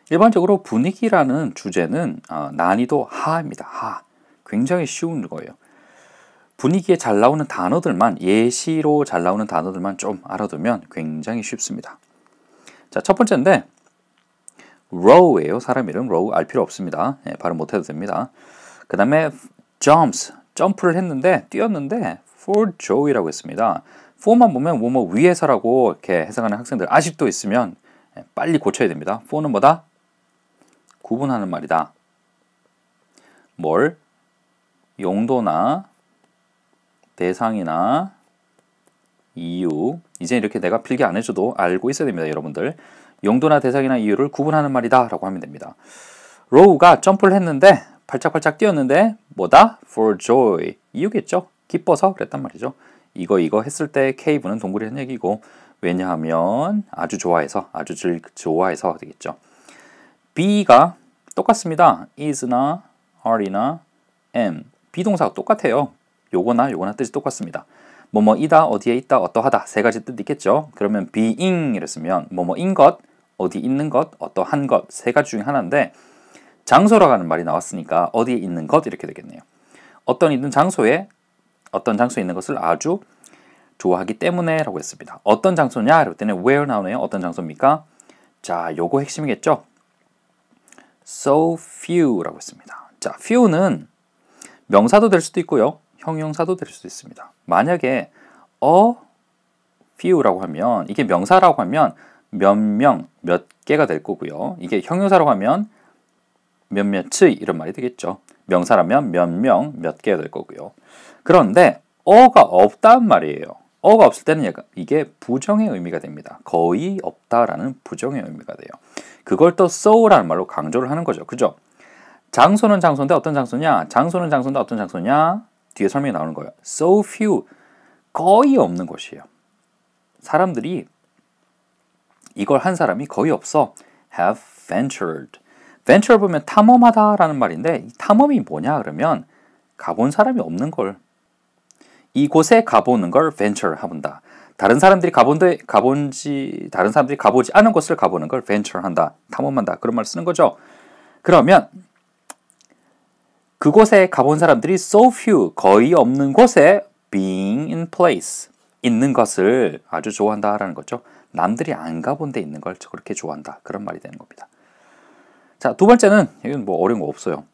일반적으로 분위기라는 주제는 난이도 하입니다. 하. 굉장히 쉬운 거예요. 분위기에 잘 나오는 단어들만, 예시로 잘 나오는 단어들만 좀 알아두면 굉장히 쉽습니다. 자, 첫 번째인데 row예요. 사람 이름 row 알 필요 없습니다. 예, 발음 못해도 됩니다. 그 다음에 jumps, 점프를 했는데, 뛰었는데 for joy라고 했습니다. for만 보면 뭐뭐 위에서라고 이렇게 해석하는 학생들 아직도 있으면 빨리 고쳐야 됩니다. for는 뭐다? 구분하는 말이다. 뭘? 용도나 대상이나 이유. 이제 이렇게 내가 필기 안 해줘도 알고 있어야 됩니다, 여러분들. 용도나 대상이나 이유를 구분하는 말이다 라고 하면 됩니다. row가 점프를 했는데, 팔짝팔짝 뛰었는데 뭐다? for joy. 이유겠죠? 기뻐서 그랬단 말이죠. 이거 했을 때 cave는 동물이라는 얘기고, 왜냐하면 아주 좋아해서, 아주 좋아해서 되겠죠. be가 똑같습니다. is나 are나 am. 비동사가 똑같아요. 요거나 뜻이 똑같습니다. 뭐뭐이다, 어디에 있다, 어떠하다 세 가지 뜻 있겠죠. 그러면 being 이랬으면 뭐뭐인 것, 어디 있는 것, 어떠한 것 세 가지 중에 하나인데, 장소라고 하는 말이 나왔으니까 어디에 있는 것 이렇게 되겠네요. 어떤 장소에 있는 것을 아주 좋아하기 때문에 라고 했습니다. 어떤 장소냐? 이럴 때는 where 나오네요. 어떤 장소입니까? 자, 요거 핵심이겠죠. so few 라고 했습니다. 자, few는 명사도 될 수도 있고요. 형용사도 될 수도 있습니다. 만약에 few라고 하면, 이게 명사라고 하면 몇 명, 몇 개가 될 거고요. 이게 형용사라고 하면 몇몇의 이런 말이 되겠죠. 명사라면 몇 명, 몇 개가 될 거고요. 그런데 어가 없단 말이에요. 어가 없을 때는 이게 부정의 의미가 됩니다. 거의 없다라는 부정의 의미가 돼요. 그걸 또 so라는 말로 강조를 하는 거죠. 그죠? 장소는 장소인데 어떤 장소냐? 장소는 장소인데 어떤 장소냐? 뒤에 설명이 나오는 거예요. So few, 거의 없는 곳이에요. 사람들이, 이걸 한 사람이 거의 없어. have ventured. venture 보면 탐험하다라는 말인데, 이 탐험이 뭐냐 그러면 가본 사람이 없는 걸, 이곳에 가보는 걸 venture 한다. 다른 사람들이 다른 사람들이 가보지 않은 곳을 가보는 걸 venture 한다. 탐험한다. 그런 말 쓰는 거죠. 그러면 그곳에 가본 사람들이 so few, 거의 없는 곳에 being in place, 있는 것을 아주 좋아한다라는 거죠. 남들이 안 가본 데 있는 걸 그렇게 좋아한다. 그런 말이 되는 겁니다. 자, 두 번째는, 이건 뭐 어려운 거 없어요.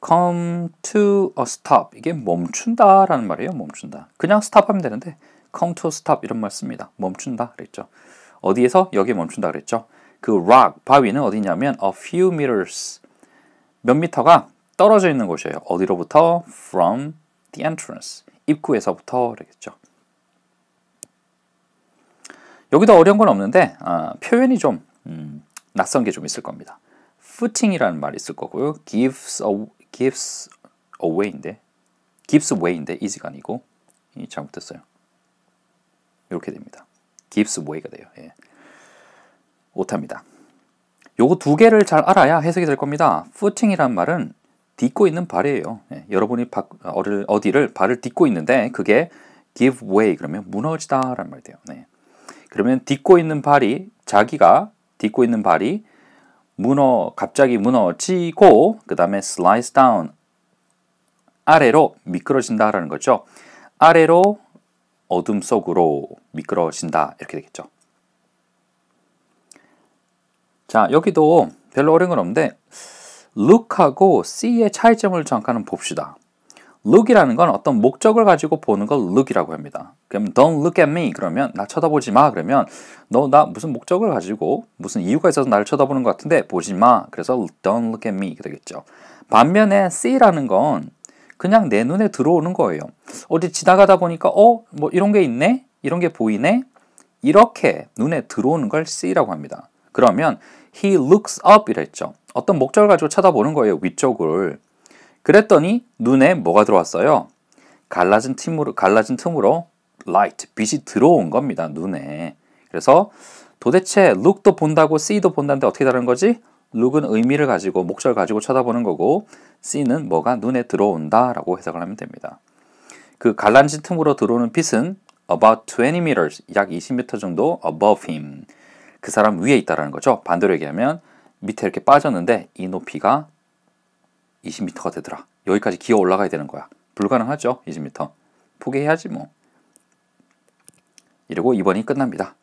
come to a stop. 이게 멈춘다라는 말이에요. 멈춘다. 그냥 stop 하면 되는데 come to a stop 이런 말 씁니다. 멈춘다 그랬죠. 어디에서? 여기에 멈춘다 그랬죠. 그 rock, 바위는 어디냐면 a few meters, 몇 미터가 떨어져 있는 곳이에요. 어디로부터? from the entrance, 입구에서부터 그러겠죠. 여기도 어려운 건 없는데 표현이 좀 낯선 게 좀 있을 겁니다. footing이라는 말이 있을 거고요. gives away인데 is가 아니고 잘못됐어요. 이렇게 됩니다. gives away가 돼요. 예. 오타입니다. 요거 두 개를 잘 알아야 해석이 될 겁니다. footing이라는 말은 딛고 있는 발이에요. 예. 여러분이 어디를 발을 딛고 있는데 그게 give way 그러면 무너지다라는 말이 돼요. 네. 그러면 자기가 딛고 있는 발이 갑자기 무너지고 그 다음에 slides down, 아래로 미끄러진다라는 거죠. 아래로 어둠 속으로 미끄러진다 이렇게 되겠죠. 자, 여기도 별로 어려운 건 없는데 look하고 see의 차이점을 잠깐 봅시다. look이라는 건 어떤 목적을 가지고 보는 걸 look이라고 합니다. 그럼 don't look at me 그러면 나 쳐다보지 마 그러면 너 나 무슨 목적을 가지고 무슨 이유가 있어서 나를 쳐다보는 것 같은데 보지 마. 그래서 don't look at me 이렇게 되겠죠. 반면에 see라는 건 그냥 내 눈에 들어오는 거예요. 어디 지나가다 보니까 뭐 이런 게 있네? 이런 게 보이네? 이렇게 눈에 들어오는 걸 see라고 합니다. 그러면 he looks up 이랬죠. 어떤 목적을 가지고 쳐다보는 거예요. 위쪽을. 그랬더니 눈에 뭐가 들어왔어요? 갈라진 틈으로 light, 빛이 들어온 겁니다. 눈에. 그래서 도대체 look도 본다고 see도 본다는데 어떻게 다른 거지? look은 의미를 가지고 목적을 가지고 쳐다보는 거고 see는 뭐가 눈에 들어온다라고 해석을 하면 됩니다. 그 갈라진 틈으로 들어오는 빛은 about 20 meters, 약 20m 정도 above him. 그 사람 위에 있다라는 거죠. 반대로 얘기하면 밑에 이렇게 빠졌는데 이 높이가 20m가 되더라. 여기까지 기어 올라가야 되는 거야. 불가능하죠? 20m. 포기해야지 뭐. 이러고 2번이 끝납니다.